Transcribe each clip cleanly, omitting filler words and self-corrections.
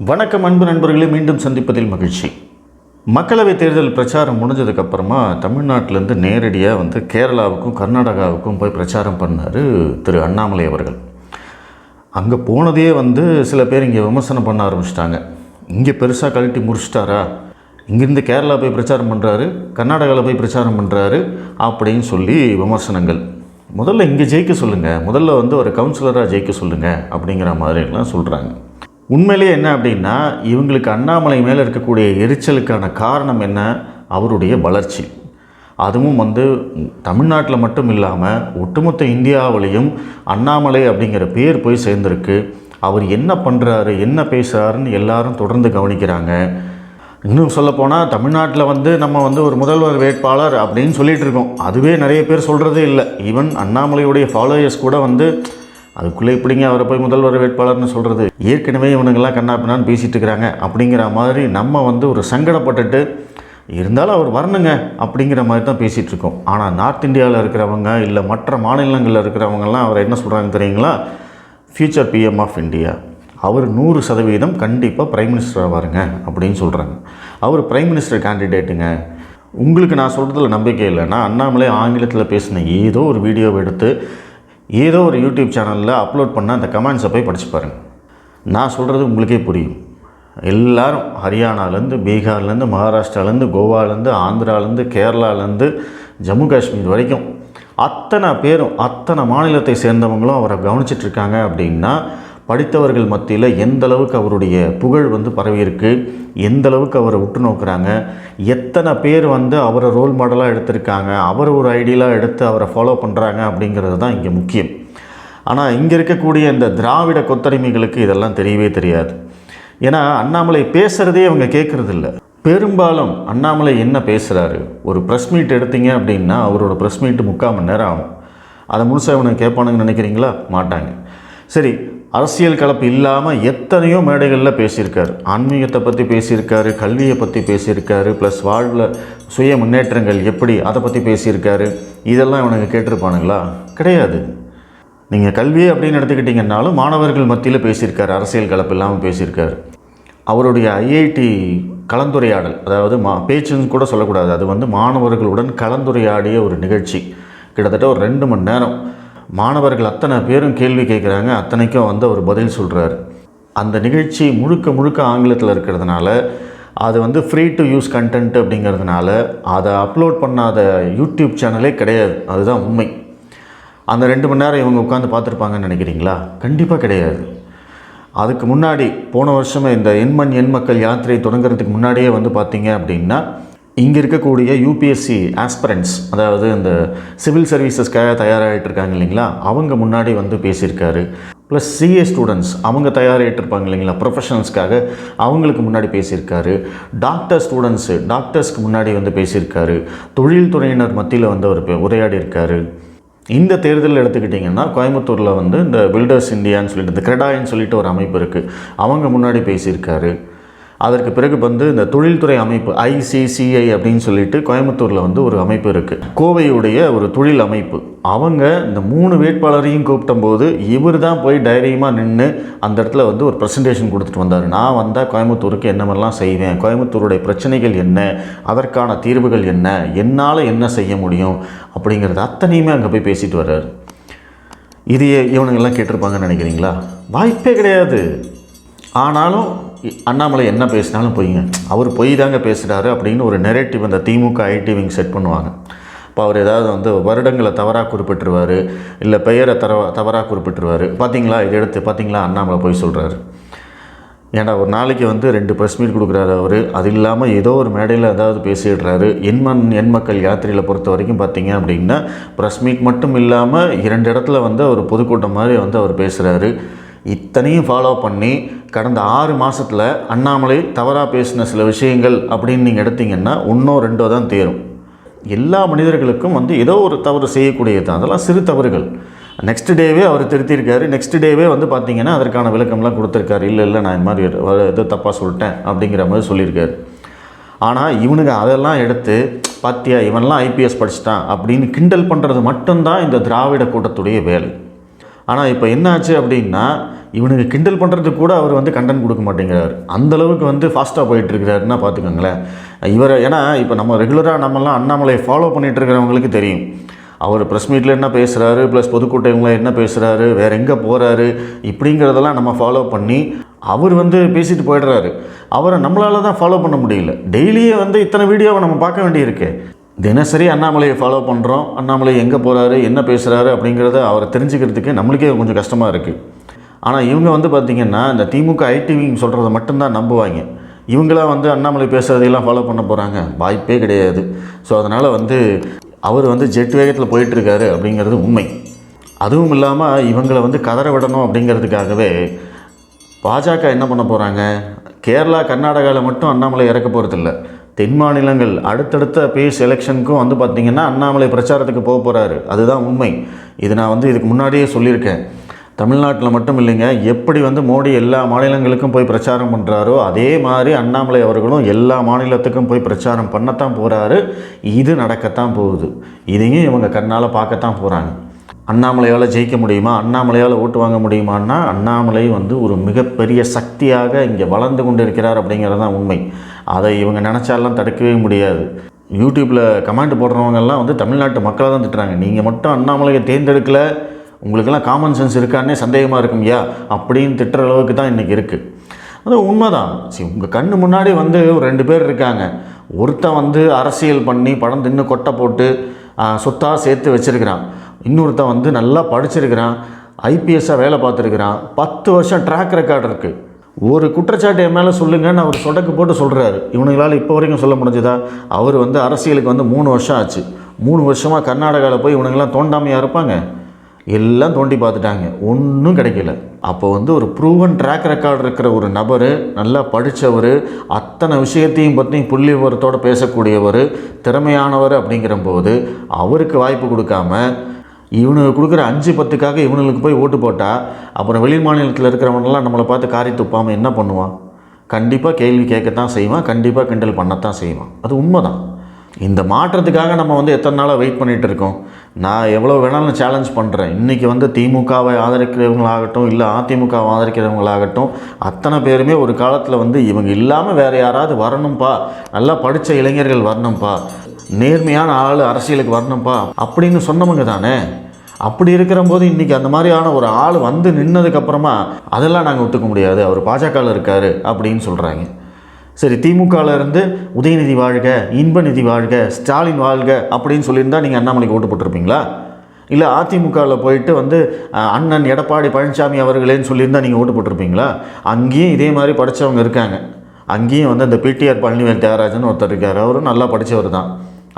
வணக்கம் அன்பு நண்பர்களே, மீண்டும் சந்திப்பதில் மகிழ்ச்சி. மக்களவைத் தேர்தல் பிரச்சாரம் முடிஞ்சதுக்கப்புறமா தமிழ்நாட்டிலேருந்து நேரடியாக கேரளாவுக்கும் கர்நாடகாவுக்கும் போய் பிரச்சாரம் பண்ணார் திரு அண்ணாமலை அவர்கள். அங்கே போனதே சில பேர் இங்கே விமர்சனம் பண்ண ஆரம்பிச்சிட்டாங்க. இங்கே பெருசாக கழட்டி முடிச்சிட்டாரா, இங்கேருந்து கேரளா போய் பிரச்சாரம் பண்ணுறாரு, கர்நாடகாவில் போய் பிரச்சாரம் பண்ணுறாரு அப்படின்னு சொல்லி விமர்சனங்கள். முதல்ல இங்கே ஜெயிக்க சொல்லுங்கள், முதல்ல ஒரு கவுன்சிலராக ஜெயிக்க சொல்லுங்கள் அப்படிங்கிற மாதிரிலாம் சொல்கிறாங்க. உண்மையிலே என்ன அப்படின்னா, இவங்களுக்கு அண்ணாமலை மேலே இருக்கக்கூடிய எரிச்சலுக்கான காரணம் என்ன? அவருடைய வளர்ச்சி. அதுவும் தமிழ்நாட்டில் மட்டும் இல்லாமல் ஒட்டுமொத்த இந்தியாவிலையும் அண்ணாமலை அப்படிங்கிற பேர் போய் சேர்ந்துருக்கு. அவர் என்ன பண்ணுறாரு, என்ன பேசுகிறாருன்னு எல்லாரும் தொடர்ந்து கவனிக்கிறாங்க. இன்னும் சொல்லப்போனால் தமிழ்நாட்டில் நம்ம ஒரு முதல்வர் வேட்பாளர் அப்படின்னு சொல்லிகிட்டு இருக்கோம். அதுவே நிறைய பேர் சொல்கிறதே இல்லை. ஈவன் அண்ணாமலையுடைய ஃபாலோயர்ஸ் கூட அதுக்குள்ளே இப்படிங்க அவரை போய் முதல்வர் வேட்பாளர்னு சொல்கிறது, ஏற்கனவே இவனுங்கெல்லாம் கண்ணாப்பினான்னு பேசிகிட்டு இருக்கிறாங்க அப்படிங்கிற மாதிரி நம்ம ஒரு சங்கடப்பட்டுட்டு இருந்தாலும் அவர் வரணுங்க அப்படிங்கிற மாதிரி தான் பேசிகிட்டு இருக்கோம். ஆனால் நார்த் இந்தியாவில் இருக்கிறவங்க இல்லை மற்ற மாநிலங்களில் இருக்கிறவங்கலாம் அவர் என்ன சொல்கிறாங்க தெரியுங்களா? ஃப்யூச்சர் பிஎம் ஆஃப் இந்தியா, அவர் 100% கண்டிப்பாக பிரைம் மினிஸ்டர் ஆவாருங்க அப்படின்னு சொல்கிறாங்க. அவர் பிரைம் மினிஸ்டர் கேண்டிடேட்டுங்க. உங்களுக்கு நான் சொல்கிறதுல நம்பிக்கை இல்லைன்னா அண்ணாமலை ஆங்கிலத்தில் பேசின ஏதோ ஒரு வீடியோவை எடுத்து ஏதோ ஒரு யூடியூப் சேனலில் அப்லோட் பண்ண அந்த கமெண்ட்ஸை போய் படித்து பாருங்கள். நான் சொல்கிறது உங்களுக்கே புரியும். எல்லோரும் ஹரியானாலேருந்து, பீகார்லேருந்து, மகாராஷ்டிராலேருந்து, கோவாலேருந்து, ஆந்திராலேருந்து, கேரளாலேருந்து, ஜம்மு காஷ்மீர் வரைக்கும் அத்தனை பேரும் அத்தனை மாநிலத்தை சேர்ந்தவங்களும் அவரை கவனிச்சிட்ருக்காங்க. அப்படின்னா படித்தவர்கள் மத்தியில் எந்தளவுக்கு அவருடைய புகழ் பரவியிருக்கு, எந்தளவுக்கு அவரை உற்று நோக்குறாங்க, எத்தனை பேர் அவரை ரோல் மாடலாக எடுத்திருக்காங்க, அவர் ஒரு ஐடியலாக எடுத்து அவரை ஃபாலோ பண்ணுறாங்க அப்படிங்கிறது தான் இங்கே முக்கியம். ஆனால் இங்கே இருக்கக்கூடிய இந்த திராவிட கொத்தடிமைகளுக்கு இதெல்லாம் தெரியவே தெரியாது. ஏன்னா அண்ணாமலை பேசுகிறதே அவங்க கேட்குறதில்ல. பெரும்பாலும் அண்ணாமலை என்ன பேசுகிறாரு, ஒரு ப்ரெஸ் மீட் எடுத்தீங்க அப்படின்னா அவரோட ப்ரெஸ் மீட்டு 3/4 மணி நேரம் ஆகும். அதை முழுசாக இவனுக்கு கேட்பானுங்கன்னு நினைக்கிறீங்களா? மாட்டாங்க. சரி, அரசியல் கலப்பு இல்லாமல் எத்தனையோ மேடைகளில் பேசியிருக்காரு. ஆன்மீகத்தை பற்றி பேசியிருக்காரு, கல்வியை பற்றி பேசியிருக்காரு, ப்ளஸ் வாழ்வில் சுய முன்னேற்றங்கள் எப்படி அதை பற்றி பேசியிருக்காரு. இதெல்லாம் இவனுக்கு கேட்டிருப்பானுங்களா? கிடையாது. நீங்கள் கல்வி அப்படின்னு எடுத்துக்கிட்டிங்கன்னாலும் மாணவர்கள் மத்தியில் பேசியிருக்காரு, அரசியல் கலப்பு இல்லாமல் பேசியிருக்காரு. அவருடைய ஐஐடி கலந்துரையாடல், அதாவது பேச்சுன்னு கூட சொல்லக்கூடாது, அது மாணவர்களுடன் கலந்துரையாடிய ஒரு நிகழ்ச்சி. கிட்டத்தட்ட ஒரு 2 மணி நேரம் மாணவர்கள் அத்தனை பேரும் கேள்வி கேட்குறாங்க, அத்தனைக்கும் அவர் பதில் சொல்கிறாரு. அந்த நிகழ்ச்சி முழுக்க ஆங்கிலத்தில் இருக்கிறதுனால, அது ஃப்ரீ டு யூஸ் கண்டென்ட் அப்படிங்கிறதுனால அதை அப்லோட் பண்ணாத யூடியூப் சேனலே கிடையாது. அதுதான் உண்மை. அந்த 2 மணி நேரம் இவங்க உட்காந்து பார்த்துருப்பாங்கன்னு நினைக்கிறீங்களா? கண்டிப்பாக கிடையாது. அதுக்கு முன்னாடி போன வருஷமே இந்த எண் மக்கள் யாத்திரை தொடங்குறதுக்கு முன்னாடியே பார்த்தீங்க அப்படின்னா, இங்கே இருக்கக்கூடிய யூபிஎஸ்சி ஆஸ்பிரண்ட்ஸ், அதாவது இந்த சிவில் சர்வீசஸ்க்காக தயாராகிட்டு இருக்காங்க இல்லைங்களா, அவங்க முன்னாடி பேசியிருக்காரு. ப்ளஸ் சிஏ ஸ்டூடெண்ட்ஸ் அவங்க தயாராகிட்டு இருப்பாங்க இல்லைங்களா, ப்ரொஃபஷனல்ஸ்க்காக, அவங்களுக்கு முன்னாடி பேசியிருக்காரு. டாக்டர்ஸ்க்கு முன்னாடி பேசியிருக்காரு. தொழில்துறையினர் மத்தியில் அவர் உரையாடி இருக்காரு. இந்த தேர்தலில் எடுத்துக்கிட்டிங்கன்னா கோயம்புத்தூரில் இந்த பில்டர்ஸ் இந்தியான்னு சொல்லிட்டு, இந்த கிரெடாயின்னு சொல்லிட்டு ஒரு அமைப்பு இருக்குது, அவங்க முன்னாடி பேசியிருக்காரு. அதற்கு பிறகு இந்த தொழில்துறை அமைப்பு ICCI அப்படின்னு சொல்லிட்டு கோயம்புத்தூரில் ஒரு அமைப்பு இருக்குது, கோவையுடைய ஒரு தொழில் அமைப்பு. அவங்க இந்த 3 வேட்பாளரையும் கூப்பிட்டம்போது இவர் தான் போய் தைரியமாக நின்று அந்த இடத்துல ஒரு ப்ரெசன்டேஷன் கொடுத்துட்டு வந்தார். நான் வந்தால் கோயம்புத்தூருக்கு என்ன மாதிரிலாம் செய்வேன், கோயம்புத்தூருடைய பிரச்சனைகள் என்ன, அதற்கான தீர்வுகள் என்ன, என்னால் என்ன செய்ய முடியும் அப்படிங்கிறது அத்தனையுமே அங்கே போய் பேசிட்டு வர்றாரு. இது இவனுங்கெல்லாம் கேட்டிருப்பாங்கன்னு நினைக்கிறீங்களா? வாய்ப்பே கிடையாது. ஆனாலும் அண்ணாமலை என்ன பேசினாலும் பொய்ங்க, அவர் பொய் தாங்க பேசுகிறாரு அப்படின்னு ஒரு நெரேட்டிவ் அந்த திமுக ஐடி விங் செட் பண்ணுவாங்க. இப்போ அவர் ஏதாவது வருடங்களை தவறாக குறிப்பிட்டுருவார், இல்லை பெயரை தவறாக குறிப்பிட்டுருவார். பார்த்தீங்களா, இதை எடுத்து பார்த்தீங்களா அண்ணாமலை பொய் சொல்கிறாரு. ஏன்னா ஒரு நாளைக்கு 2 ப்ரெஸ் மீட் கொடுக்குறாரு அவர். அது இல்லாமல் ஏதோ ஒரு மேடையில் ஏதாவது பேசிடுறாரு. எண் மக்கள் யாத்திரையில் பொறுத்த வரைக்கும் பார்த்தீங்க அப்படின்னா ப்ரெஸ் மீட் மட்டும் இல்லாமல் 2 இடத்துல ஒரு பொதுக்கூட்டம் மாதிரி அவர் பேசுகிறாரு. இத்தனையும் ஃபாலோ பண்ணி கடந்த 6 மாதத்தில் அண்ணாமலை தவறாக பேசின சில விஷயங்கள் அப்படின்னு நீங்கள் எடுத்திங்கன்னா 1ஓ 2ஓ தான் தேரும். எல்லா மனிதர்களுக்கும் ஏதோ ஒரு தவறு செய்யக்கூடியது தான், அதெல்லாம் சிறு தவறுகள். நெக்ஸ்ட் டேவே அவர் திருத்தியிருக்காரு. நெக்ஸ்ட் டேவே பார்த்தீங்கன்னா அதற்கான விளக்கம்லாம் கொடுத்துருக்காரு. இல்லை நான் இந்த மாதிரி ஏதோ தப்பாக சொல்லிட்டேன் அப்படிங்கிற மாதிரி சொல்லியிருக்காரு. ஆனால் இவனுங்க அதெல்லாம் எடுத்து பாத்தியா இவன்லாம் IPS படிச்சிட்டான் அப்படின்னு கிண்டல் பண்ணுறது மட்டும்தான் இந்த திராவிட கூட்டத்துடைய வேலை. ஆனால் இப்போ என்னாச்சு அப்படின்னா, இவனுக்கு கிண்டல் பண்ணுறதுக்கு கூட அவர் வந்து கண்டென்ட் கொடுக்க மாட்டேங்கிறார். அந்தளவுக்கு வந்து ஃபாஸ்ட்டாக போயிட்டுருக்கிறாருன்னா பார்த்துக்கோங்களேன். இவரை ஏன்னா இப்போ நம்ம ரெகுலராக நம்மலாம் அண்ணாமலையை ஃபாலோ பண்ணிகிட்டு இருக்கிறவங்களுக்கு தெரியும். அவர் ப்ரெஸ் மீட்டில் என்ன பேசுகிறாரு, ப்ளஸ் பொதுக்கூட்டங்களில் என்ன பேசுகிறாரு, வேறு எங்கே போகிறாரு, இப்படிங்கிறதெல்லாம் நம்ம ஃபாலோ பண்ணி அவர் வந்து பேசிட்டு போயிடுறாரு. அவரை நம்மளால் தான் ஃபாலோ பண்ண முடியல. டெய்லியே வந்து இத்தனை வீடியோவை நம்ம பார்க்க வேண்டியிருக்கு. தினசரி அண்ணாமலையை ஃபாலோ பண்ணுறோம். அண்ணாமலை எங்கே போகிறாரு, என்ன பேசுகிறாரு அப்படிங்கிறத அவரை தெரிஞ்சுக்கிறதுக்கு நம்மளுக்கே கொஞ்சம் கஷ்டமாக இருக்குது. ஆனால் இவங்க வந்து பார்த்திங்கன்னா இந்த திமுக ஐடிவிங் சொல்கிறத மட்டும்தான் நம்புவாங்க. இவங்களாம் வந்து அண்ணாமலை பேசுகிறதையெல்லாம் ஃபாலோ பண்ண போகிறாங்க, வாய்ப்பே கிடையாது. ஸோ அதனால் வந்து அவர் வந்து ஜெட் வேகத்தில் போயிட்டுருக்காரு அப்படிங்கிறது உண்மை. அதுவும் இல்லாமல் இவங்களை வந்து கதற விடணும் அப்படிங்கிறதுக்காகவே பாஜக என்ன பண்ண போகிறாங்க, கேரளா கர்நாடகாவில் மட்டும் அண்ணாமலை இறக்க போகிறதில்ல, தென் மாநிலங்கள் அடுத்தடுத்த பேஸ் எலெக்ஷனுக்கும் வந்து பார்த்திங்கன்னா அண்ணாமலை பிரச்சாரத்துக்கு போக போகிறாரு. அதுதான் உண்மை. இது நான் வந்து இதுக்கு முன்னாடியே சொல்லியிருக்கேன். தமிழ்நாட்டில் மட்டும் இல்லைங்க, எப்படி வந்து மோடி எல்லா மாநிலங்களுக்கும் போய் பிரச்சாரம் பண்ணுறாரோ அதே மாதிரி அண்ணாமலை அவர்களும் எல்லா மாநிலத்துக்கும் போய் பிரச்சாரம் பண்ணத்தான் போகிறாரு. இது நடக்கத்தான் போகுது. இதையும் இவங்க கண்ணால் பார்க்கத்தான் போகிறாங்க. அண்ணாமலையால் ஜெயிக்க முடியுமா, அண்ணாமலையால் ஓட்டு வாங்க முடியுமான்னா அண்ணாமலை வந்து ஒரு மிகப்பெரிய சக்தியாக இங்கே வளர்ந்து கொண்டு இருக்கிறார் அப்படிங்கிறது தான் உண்மை. அதை இவங்க நினச்சாலாம் தடுக்கவே முடியாது. யூடியூப்பில் கமெண்ட் போடுறவங்கெல்லாம் வந்து தமிழ்நாட்டு மக்களை தான் திட்டுறாங்க. நீங்கள் மட்டும் அண்ணாமலையை தேர்ந்தெடுக்கலை, உங்களுக்கெல்லாம் காமன் சென்ஸ் இருக்கான்னே சந்தேகமாக இருக்கும்யா அப்படின்னு திட்டுற அளவுக்கு தான் இன்றைக்கி இருக்குது. அது உண்மைதான். சரி, உங்கள் கண்ணு முன்னாடி வந்து ஒரு 2 பேர் இருக்காங்க. ஒருத்தன் வந்து அரசியல் பண்ணி படம் தின்னு கொட்டை போட்டு சொத்தாக சேர்த்து வச்சுருக்கிறான். இன்னொருத்தன் வந்து நல்லா படிச்சிருக்கிறான், ஐபிஎஸ்ஸாக வேலை பார்த்துருக்கிறான், 10 வருஷம் ட்ராக் ரெக்கார்டு இருக்குது. ஒரு குற்றச்சாட்டு என் மேலே சொல்லுங்கன்னு அவர் சொடக்கு போட்டு சொல்கிறாரு. இவனுங்களால் இப்போ வரைக்கும் சொல்ல முடிஞ்சதா? அவர் வந்து அரசியலுக்கு வந்து 3 வருஷம் ஆச்சு. 3 வருஷமாக கர்நாடகாவில் போய் இவனுங்களாம் தோண்டாமையாக இருப்பாங்க? எல்லாம் தோண்டி பார்த்துட்டாங்க, ஒன்றும் கிடைக்கல. அப்போ வந்து ஒரு ப்ரூவன் ட்ராக் ரெக்கார்டு இருக்கிற ஒரு நபர், நல்லா படித்தவர், அத்தனை விஷயத்தையும் பற்றி புள்ளி விவரத்தோடு பேசக்கூடியவர், திறமையானவர் அப்படிங்கிற போது அவருக்கு வாய்ப்பு கொடுக்காம இவனுக்கு கொடுக்குற 5-10க்காக இவனுக்கு போய் ஓட்டு போட்டால் அப்புறம் வெளி மாநிலத்தில் இருக்கிறவனெல்லாம் நம்மளை பார்த்து காரி துப்பாமல் என்ன பண்ணுவான்? கண்டிப்பாக கேள்வி கேட்கத்தான் செய்வான், கண்டிப்பாக கிண்டல் பண்ணத்தான் செய்வான். அது உண்மை தான். இந்த மாற்றத்துக்காக நம்ம வந்து எத்தனை நாளாக வெயிட் பண்ணிகிட்டு இருக்கோம். நான் எவ்வளோ வேணாலும் சேலஞ்ச் பண்ணுறேன். இன்றைக்கி வந்து திமுகவை ஆதரிக்கிறவங்களாகட்டும், இல்லை அதிமுகவை ஆதரிக்கிறவங்களாகட்டும், அத்தனை பேருமே ஒரு காலத்தில் வந்து இவங்க இல்லாமல் வேறு யாராவது வரணும்ப்பா, நல்லா படித்த இளைஞர்கள் வரணும்ப்பா, நேர்மையான ஆள் அரசியலுக்கு வரணும்ப்பா அப்படின்னு சொன்னவங்க தானே. அப்படி இருக்கிற போது இன்றைக்கி அந்த மாதிரியான ஒரு ஆள் வந்து நின்னதுக்கப்புறமா அதெல்லாம் நாங்கள் ஒத்துக்க முடியாது, அவர் பாஜகவில் இருக்கார் அப்படின்னு சொல்கிறாங்க. சரி, திமுகவில் இருந்து உதயநிதி வாழ்க, இன்பநிதி வாழ்க, ஸ்டாலின் வாழ்க அப்படின்னு சொல்லியிருந்தா நீங்கள் அண்ணாமலைக்கு ஓட்டு போட்டிருப்பீங்களா? இல்லை அதிமுகவில் போயிட்டு வந்து அண்ணன் எடப்பாடி பழனிசாமி அவர்களேன்னு சொல்லியிருந்தால் நீங்கள் ஓட்டு போட்டிருப்பீங்களா? அங்கேயும் இதே மாதிரி படித்தவங்க இருக்காங்க. அங்கேயும் வந்து அந்த பிடிஆர் பழனிவேல் தியாகராஜன் ஒருத்தர் இருக்கார். அவரும் நல்லா படித்தவர் தான்.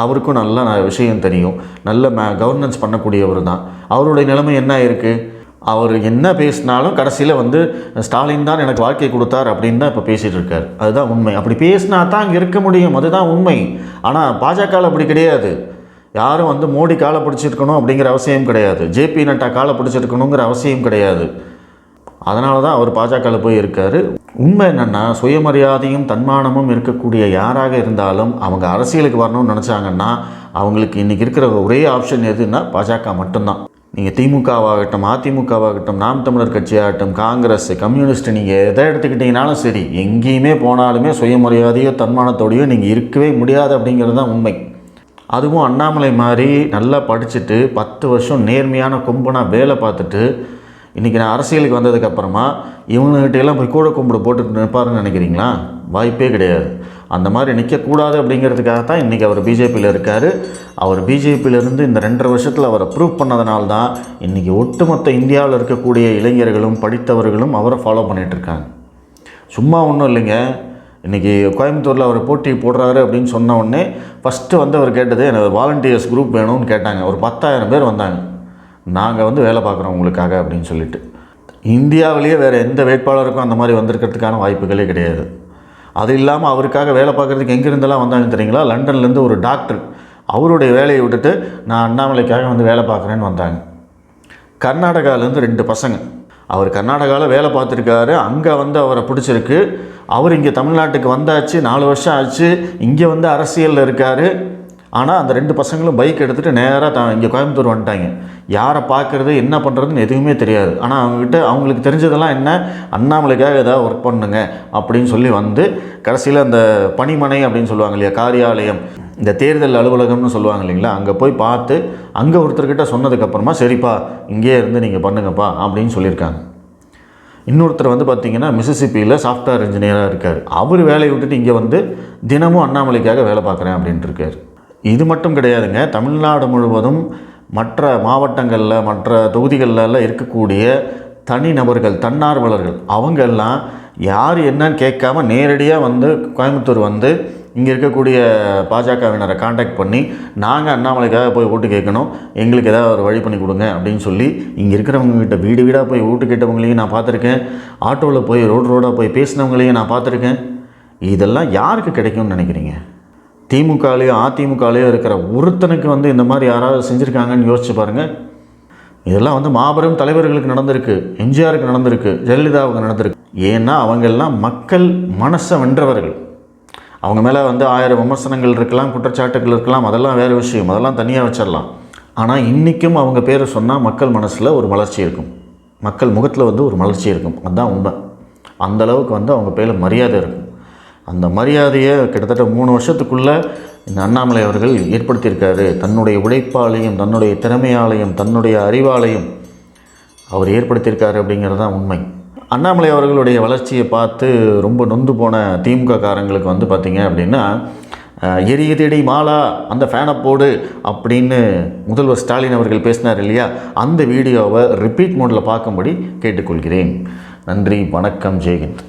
அவருக்கும் நல்ல விஷயம் தெரியும், நல்ல கவர்னன்ஸ் பண்ணக்கூடியவர் தான். அவருடைய நிலைமை என்ன இருக்குது? அவர் என்ன பேசினாலும் கடைசியில் வந்து ஸ்டாலின் தான் எனக்கு வாழ்க்கை கொடுத்தார் அப்படின்னு தான் இப்போ பேசிகிட்டு இருக்கார். அதுதான் உண்மை. அப்படி பேசினா தான் அங்கே இருக்க முடியும், அதுதான் உண்மை. ஆனால் பாஜகவில் அப்படி கிடையாது. யாரும் வந்து மோடி காலை பிடிச்சிருக்கணும் அப்படிங்கிற அவசியம் கிடையாது, ஜேபி நட்டா காலை பிடிச்சிருக்கணுங்கிற அவசியம் கிடையாது. அதனால தான் அவர் பாஜகவில் போய் இருக்கார். உண்மை என்னென்னா, சுயமரியாதையும் தன்மானமும் இருக்கக்கூடிய யாராக இருந்தாலும் அவங்க அரசியலுக்கு வரணும்னு நினச்சாங்கன்னா அவங்களுக்கு இன்றைக்கி இருக்கிற ஒரே ஆப்ஷன் எதுன்னா பாஜக மட்டும்தான். நீங்கள் திமுகவாகட்டும், அதிமுகவாகட்டும், நாம் தமிழர் கட்சியாகட்டும், காங்கிரஸ், கம்யூனிஸ்ட், நீங்கள் எதை எடுத்துக்கிட்டிங்கனாலும் சரி, எங்கேயுமே போனாலுமே சுயமரியாதையோ தன்மானத்தோடையோ நீங்கள் இருக்கவே முடியாது அப்படிங்கிறது தான் உண்மை. அதுவும் அண்ணாமலை மாதிரி நல்லா படிச்சுட்டு 10 வருஷம் நேர்மையான கொம்பனாக வேலை பார்த்துட்டு இன்றைக்கி நான் அரசியலுக்கு வந்ததுக்கப்புறமா இவங்ககிட்டையெல்லாம் போய் கூட கும்பிடு போட்டு நிற்பாருன்னு நினைக்கிறீங்களா? வாய்ப்பே கிடையாது. அந்த மாதிரி நிற்கக்கூடாது அப்படிங்கிறதுக்காகத்தான் இன்றைக்கி அவர் பிஜேபியில் இருக்கார். அவர் பிஜேபியிலேருந்து இந்த 2.5 வருஷத்தில் அவரை ப்ரூவ் பண்ணதுனால தான் இன்றைக்கி ஒட்டுமொத்த இந்தியாவில் இருக்கக்கூடிய இளைஞர்களும் படித்தவர்களும் அவரை ஃபாலோ பண்ணிகிட்ருக்காங்க. சும்மா ஒன்றும் இல்லைங்க. இன்றைக்கி கோயம்புத்தூரில் அவர் போட்டி போடுறாரு அப்படின்னு சொன்ன உடனே ஃபஸ்ட்டு வந்து அவர் கேட்டது எனக்கு வாலண்டியர்ஸ் குரூப் வேணும்னு கேட்டாங்க. ஒரு 10,000 பேர் வந்தாங்க, நாங்கள் வந்து வேலை பார்க்குறோம் உங்களுக்காக அப்படின்னு சொல்லிட்டு. இந்தியாவிலேயே வேறு எந்த வேட்பாளருக்கும் அந்த மாதிரி வந்திருக்கிறதுக்கான வாய்ப்புகளே கிடையாது. அது இல்லாமல் அவருக்காக வேலை பார்க்குறதுக்கு எங்கேருந்தெல்லாம் வந்தாங்க தெரியுங்களா? லண்டன்லேருந்து ஒரு டாக்டர் அவருடைய வேலையை விட்டுட்டு நான் அண்ணாமலைக்காக வந்து வேலை பார்க்குறேன்னு வந்தாங்க. கர்நாடகாவிலேருந்து 2 பசங்க, அவர் கர்நாடகாவில் வேலை பார்த்துருக்காரு, அங்கே வந்து அவரை பிடிச்சிருக்கு. அவர் இங்கே தமிழ்நாட்டுக்கு வந்தாச்சு, 4 வருஷம் ஆச்சு, இங்கே வந்து அரசியலில் இருக்கார். ஆனால் அந்த 2 பசங்களும் பைக் எடுத்துகிட்டு நேராக இங்கே கோயம்புத்தூர் வந்துட்டாங்க. யாரை பார்க்குறது என்ன பண்ணுறதுன்னு எதுவுமே தெரியாது. ஆனால் அவங்களுக்கு தெரிஞ்சதெல்லாம் என்ன, அண்ணாமலைக்காக ஏதாவது ஒர்க் பண்ணுங்க அப்படின்னு சொல்லி வந்து கடைசியில் அந்த பணிமனை அப்படின்னு சொல்லுவாங்க இல்லையா, காரியாலயம், இந்த தேர்தல் அலுவலகம்னு சொல்லுவாங்க இல்லைங்களா, அங்கே போய் பார்த்து அங்கே ஒருத்தர்கிட்ட சொன்னதுக்கப்புறமா சரிப்பா இங்கேயே இருந்து நீங்கள் பண்ணுங்கப்பா அப்படின்னு சொல்லியிருக்காங்க. இன்னொருத்தர் வந்து பார்த்திங்கன்னா மிசிசிப்பியில் சாஃப்ட்வேர் இன்ஜினியராக இருக்கார். அவர் வேலையை விட்டுட்டு இங்கே வந்து தினமும் அண்ணாமலைக்காக வேலை பார்க்குறேன் அப்படின்ட்டு இருக்கார். இது மட்டும் கிடையாதுங்க, தமிழ்நாடு முழுவதும் மற்ற மாவட்டங்களில் மற்ற தொகுதிகளில் இருக்கக்கூடிய தனிநபர்கள், தன்னார்வலர்கள், அவங்கெல்லாம் யார் என்னன்னு கேட்காம நேரடியாக வந்து கோயம்புத்தூர் வந்து இங்கே இருக்கக்கூடிய பாஜகவினரை காண்டாக்ட் பண்ணி நாங்கள் அண்ணாமலைக்காக போய் ஓட்டு கேட்கணும், எங்களுக்கு ஏதாவது ஒரு வழி பண்ணி கொடுங்க அப்படின்னு சொல்லி இங்கே இருக்கிறவங்ககிட்ட வீடு வீடாக போய் ஓட்டு கேட்டவங்களையும் நான் பார்த்துருக்கேன். ஆட்டோவில் போய் ரோடாக போய் பேசினவங்களையும் நான் பார்த்துருக்கேன். இதெல்லாம் யாருக்கு கிடைக்கும்னு நினைக்கிறீங்க? திமுகலையோ அதிமுகலையோ இருக்கிற ஒருத்தனுக்கு வந்து இந்த மாதிரி யாராவது செஞ்சுருக்காங்கன்னு யோசிச்சு பாருங்கள். இதெல்லாம் வந்து மாபெரும் தலைவர்களுக்கு நடந்திருக்கு, எம்ஜிஆருக்கு நடந்திருக்கு, ஜெயலலிதாவுக்கு நடந்திருக்கு. ஏன்னா அவங்கெல்லாம் மக்கள் மனசை வென்றவர்கள். அவங்க மேலே வந்து 1000 விமர்சனங்கள் இருக்கலாம், குற்றச்சாட்டுகள் இருக்கலாம், அதெல்லாம் வேறு விஷயம், அதெல்லாம் தனியாக வச்சிடலாம். ஆனால் இன்றைக்கும் அவங்க பேரை சொன்னால் மக்கள் மனசில் ஒரு மலர்ச்சி இருக்கும், மக்கள் முகத்தில் வந்து ஒரு மலர்ச்சி இருக்கும். அதுதான் உண்மை. அந்தளவுக்கு வந்து அவங்க பேரில் மரியாதை இருக்கும். அந்த மரியாதையை கிட்டத்தட்ட 3 வருஷத்துக்குள்ளே இந்த அண்ணாமலை அவர்கள் ஏற்படுத்தியிருக்காரு. தன்னுடைய உழைப்பாலையும் தன்னுடைய திறமையாலையும் தன்னுடைய அறிவாலையும் அவர் ஏற்படுத்தியிருக்காரு அப்படிங்கிறது தான் உண்மை. அண்ணாமலை அவர்களுடைய வளர்ச்சியை பார்த்து ரொம்ப நொந்து போன திமுக காரங்களுக்கு வந்து பார்த்திங்க அப்படின்னா, எரியதடி மாலா அந்த ஃபேனை போடு அப்படின்னு முதல்வர் ஸ்டாலின் அவர்கள் பேசினார் இல்லையா, அந்த வீடியோவை ரிப்பீட் மோடில் பார்க்கும்படி கேட்டுக்கொள்கிறேன். நன்றி, வணக்கம், ஜெய்ஹிந்த்.